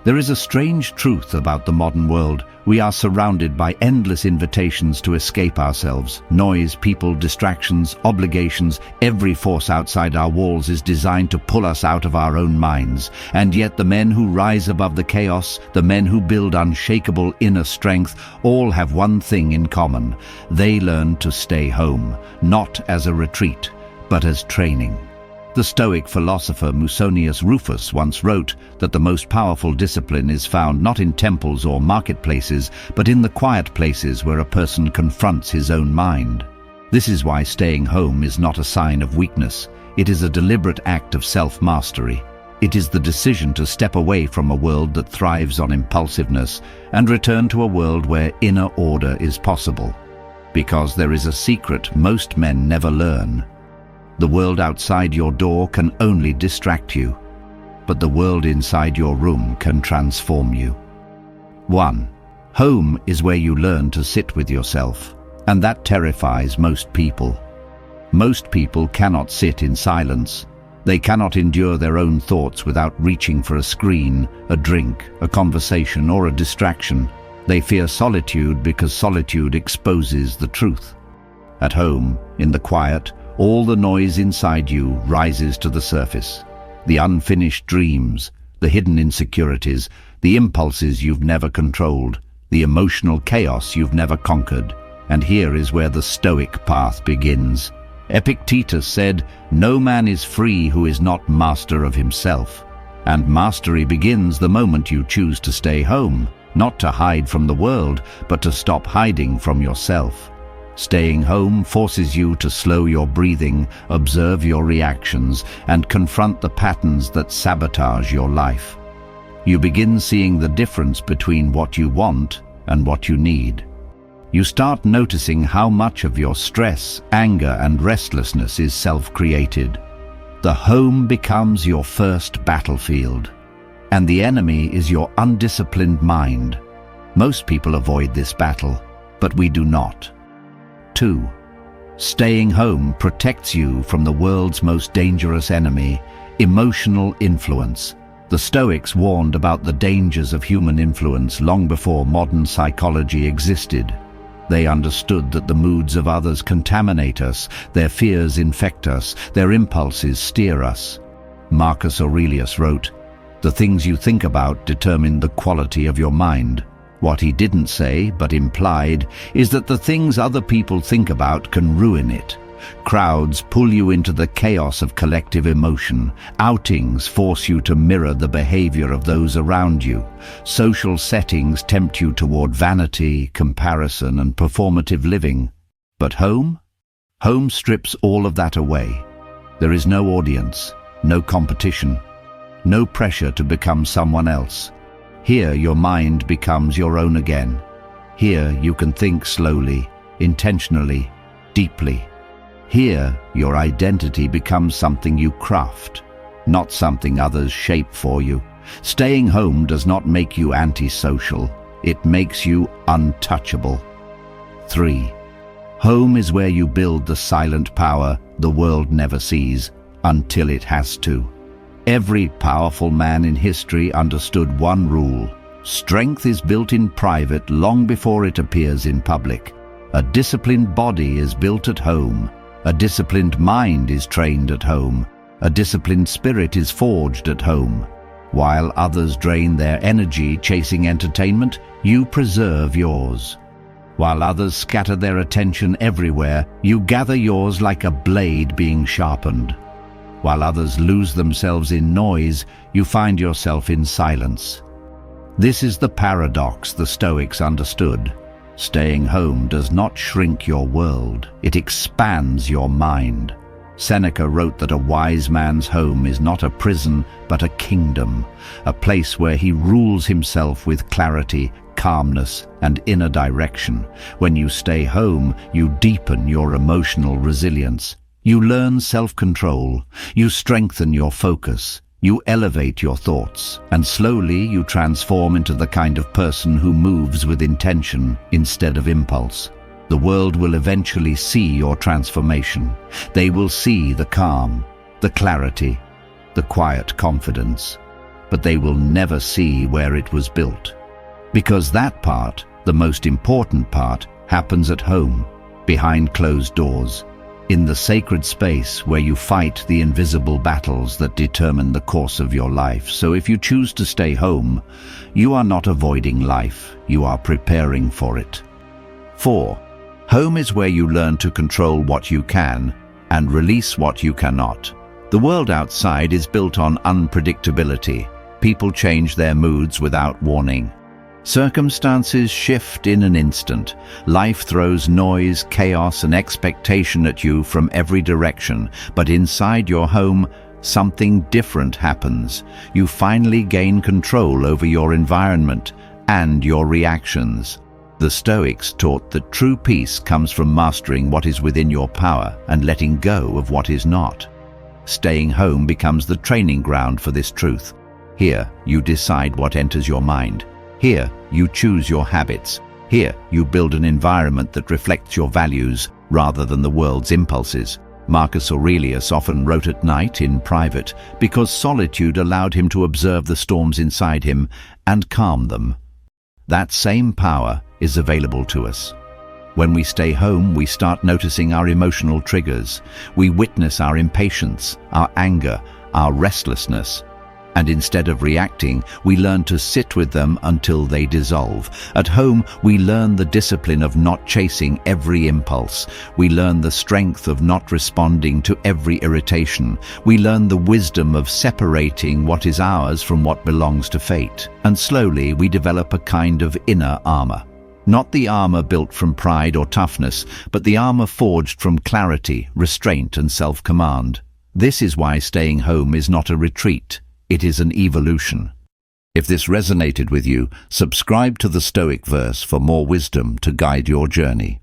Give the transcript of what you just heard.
There is a strange truth about the modern world. We are surrounded by endless invitations to escape ourselves. Noise, people, distractions, obligations, every force outside our walls is designed to pull us out of our own minds. And yet the men who rise above the chaos, the men who build unshakable inner strength, all have one thing in common. They learn to stay home, not as a retreat, but as training. The Stoic philosopher Musonius Rufus once wrote that the most powerful discipline is found not in temples or marketplaces, but in the quiet places where a person confronts his own mind. This is why staying home is not a sign of weakness. It is a deliberate act of self-mastery. It is the decision to step away from a world that thrives on impulsiveness and return to a world where inner order is possible. Because there is a secret most men never learn. The world outside your door can only distract you, but the world inside your room can transform you. 1. Home is where you learn to sit with yourself, and that terrifies most people. Most people cannot sit in silence. They cannot endure their own thoughts without reaching for a screen, a drink, a conversation, or a distraction. They fear solitude because solitude exposes the truth. At home, in the quiet, all the noise inside you rises to the surface. The unfinished dreams, the hidden insecurities, the impulses you've never controlled, the emotional chaos you've never conquered. And here is where the Stoic path begins. Epictetus said, "No man is free who is not master of himself." And mastery begins the moment you choose to stay home, not to hide from the world, but to stop hiding from yourself. Staying home forces you to slow your breathing, observe your reactions, and confront the patterns that sabotage your life. You begin seeing the difference between what you want and what you need. You start noticing how much of your stress, anger, and restlessness is self-created. The home becomes your first battlefield, and the enemy is your undisciplined mind. Most people avoid this battle, but we do not. 2. Staying home protects you from the world's most dangerous enemy, emotional influence. The Stoics warned about the dangers of human influence long before modern psychology existed. They understood that the moods of others contaminate us, their fears infect us, their impulses steer us. Marcus Aurelius wrote, "The things you think about determine the quality of your mind." What he didn't say, but implied, is that the things other people think about can ruin it. Crowds pull you into the chaos of collective emotion. Outings force you to mirror the behavior of those around you. Social settings tempt you toward vanity, comparison, and performative living. But home? Home strips all of that away. There is no audience, no competition, no pressure to become someone else. Here your mind becomes your own again. Here you can think slowly, intentionally, deeply. Here your identity becomes something you craft, not something others shape for you. Staying home does not make you antisocial. It makes you untouchable. 3. Home is where you build the silent power the world never sees until it has to. Every powerful man in history understood one rule: strength is built in private long before it appears in public. A disciplined body is built at home. A disciplined mind is trained at home. A disciplined spirit is forged at home. While others drain their energy chasing entertainment, you preserve yours. While others scatter their attention everywhere, you gather yours like a blade being sharpened. While others lose themselves in noise, you find yourself in silence. This is the paradox the Stoics understood. Staying home does not shrink your world, it expands your mind. Seneca wrote that a wise man's home is not a prison, but a kingdom, a place where he rules himself with clarity, calmness, and inner direction. When you stay home, you deepen your emotional resilience. You learn self-control, you strengthen your focus, you elevate your thoughts, and slowly you transform into the kind of person who moves with intention instead of impulse. The world will eventually see your transformation. They will see the calm, the clarity, the quiet confidence. but they will never see where it was built. Because that part, the most important part, happens at home, behind closed doors, in the sacred space where you fight the invisible battles that determine the course of your life. So if you choose to stay home, you are not avoiding life, you are preparing for it. 4. Home is where you learn to control what you can and release what you cannot. The world outside is built on unpredictability. People change their moods without warning. Circumstances shift in an instant. Life throws noise, chaos, and expectation at you from every direction. But inside your home, something different happens. You finally gain control over your environment and your reactions. The Stoics taught that true peace comes from mastering what is within your power and letting go of what is not. Staying home becomes the training ground for this truth. Here, you decide what enters your mind. Here, you choose your habits. Here, you build an environment that reflects your values rather than the world's impulses. Marcus Aurelius often wrote at night in private because solitude allowed him to observe the storms inside him and calm them. That same power is available to us. When we stay home, we start noticing our emotional triggers. We witness our impatience, our anger, our restlessness. And instead of reacting, we learn to sit with them until they dissolve. At home, we learn the discipline of not chasing every impulse. We learn the strength of not responding to every irritation. We learn the wisdom of separating what is ours from what belongs to fate. And slowly, we develop a kind of inner armor. Not the armor built from pride or toughness, but the armor forged from clarity, restraint, and self-command. This is why staying home is not a retreat. It is an evolution. If this resonated with you, subscribe to the Stoic Verse for more wisdom to guide your journey.